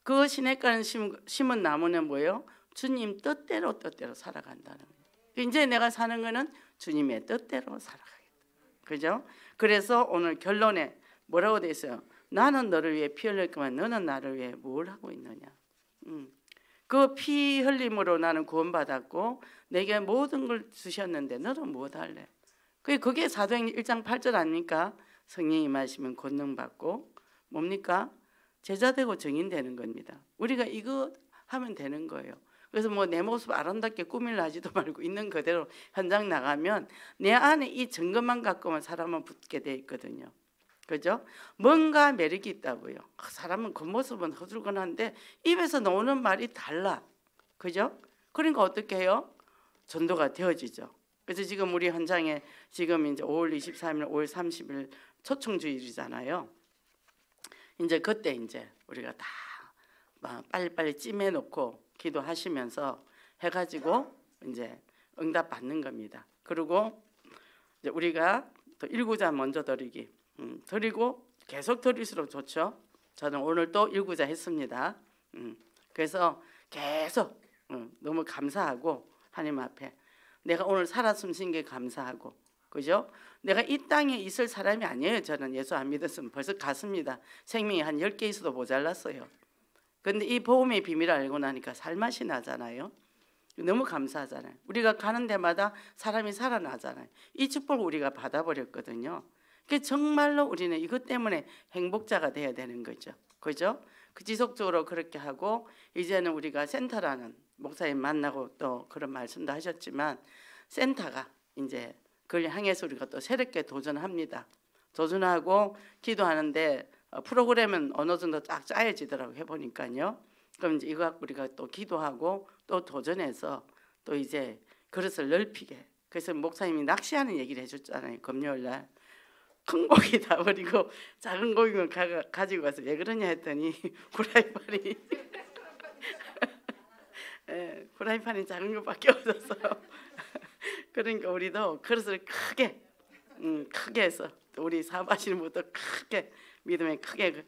그 시냇가에 심은 나무는 뭐예요? 주님 뜻대로 살아간다는 거예요. 이제 내가 사는 거는 주님의 뜻대로 살아가겠다. 그죠? 그래서 오늘 결론에 뭐라고 돼 있어요? 나는 너를 위해 피 흘렸지만 너는 나를 위해 뭘 하고 있느냐? 그 피 흘림으로 나는 구원받았고 내게 모든 걸 주셨는데 너는 무엇 할래? 그게 사도행전 1장 8절 아닙니까? 성령이 임하시면 권능 받고 뭡니까? 제자 되고 증인 되는 겁니다. 우리가 이거 하면 되는 거예요. 그래서 뭐 내 모습 아름답게 꾸밀라 하지도 말고 있는 그대로 현장 나가면 내 안에 이 증거만 갖고만 사람은 붙게 돼 있거든요. 그죠? 뭔가 매력이 있다고요. 사람은 겉모습은 허술건한데 입에서 나오는 말이 달라. 그죠? 그러니까 어떻게 해요? 전도가 되어지죠. 그래서 지금 우리 현장에 지금 이제 5월 23일, 5월 30일 초청주일이잖아요. 이제 그때 이제 우리가 다 빨리빨리 찜해놓고 기도하시면서 해가지고 이제 응답 받는 겁니다. 그리고 이제 우리가 또 일구자 먼저 드리기 드리고 계속 드릴수록 좋죠. 저는 오늘 또 일구자 했습니다. 그래서 계속 너무 감사하고 하나님 앞에 내가 오늘 살아 숨쉰 게 감사하고 그죠? 내가 이 땅에 있을 사람이 아니에요. 저는 예수 안 믿었으면 벌써 갔습니다. 생명이 한 10개 있어도 모자랐어요. 그런데 이 복음의 비밀을 알고 나니까 살맛이 나잖아요. 너무 감사하잖아요. 우리가 가는 데마다 사람이 살아나잖아요. 이 축복을 우리가 받아버렸거든요. 정말로 우리는 이것 때문에 행복자가 돼야 되는 거죠. 그죠? 그 지속적으로 그렇게 하고 이제는 우리가 센터라는 목사님 만나고 또 그런 말씀도 하셨지만 센터가 이제 그걸 향해서 우리가 또 새롭게 도전합니다. 도전하고 기도하는데 프로그램은 어느 정도 쫙 짜여지더라고 해보니까요. 그럼 이제 이거 갖고 우리가 또 기도하고 또 도전해서 또 이제 그릇을 넓히게. 그래서 목사님이 낚시하는 얘기를 해줬잖아요. 금요일 날. 큰 고기 다 버리고 작은 고기만 가지고 가서 왜 그러냐 했더니 후라이팬이 후라이팬이 작은 것밖에 없어서 그러니까 우리도 그릇을 크게 해서 우리 사업하시는 분도 크게 믿음에 크게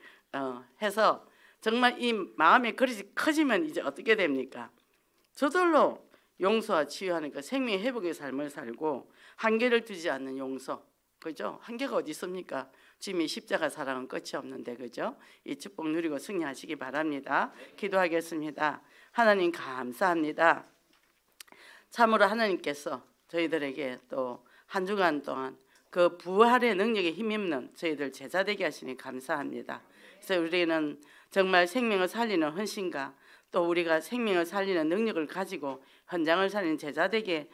해서 정말 이 마음의 그릇이 커지면 이제 어떻게 됩니까? 저절로 용서와 치유하는 그 생명의 회복의 삶을 살고 한계를 두지 않는 용서. 그죠? 한계가 어디 있습니까? 주님의 십자가 사랑은 끝이 없는데 그죠? 이 축복 누리고 승리하시기 바랍니다. 기도하겠습니다. 하나님 감사합니다. 참으로 하나님께서 저희들에게 또 한 주간 동안 그 부활의 능력에 힘입는 저희들 제자 되게 하시니 감사합니다. 그래서 우리는 정말 생명을 살리는 헌신과 또 우리가 생명을 살리는 능력을 가지고 현장을 살리는 제자 되게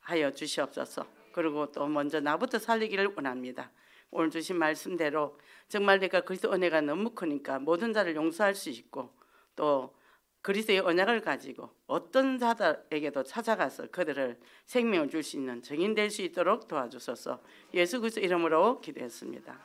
하여 주시옵소서. 그리고 또 먼저 나부터 살리기를 원합니다. 오늘 주신 말씀대로 정말 내가 그리스도 은혜가 너무 크니까 모든 자를 용서할 수 있고 또 그리스도의 언약을 가지고 어떤 자들에게도 찾아가서 그들을 생명을 줄 수 있는 증인 될 수 있도록 도와주소서. 예수 그리스도 이름으로 기도했습니다.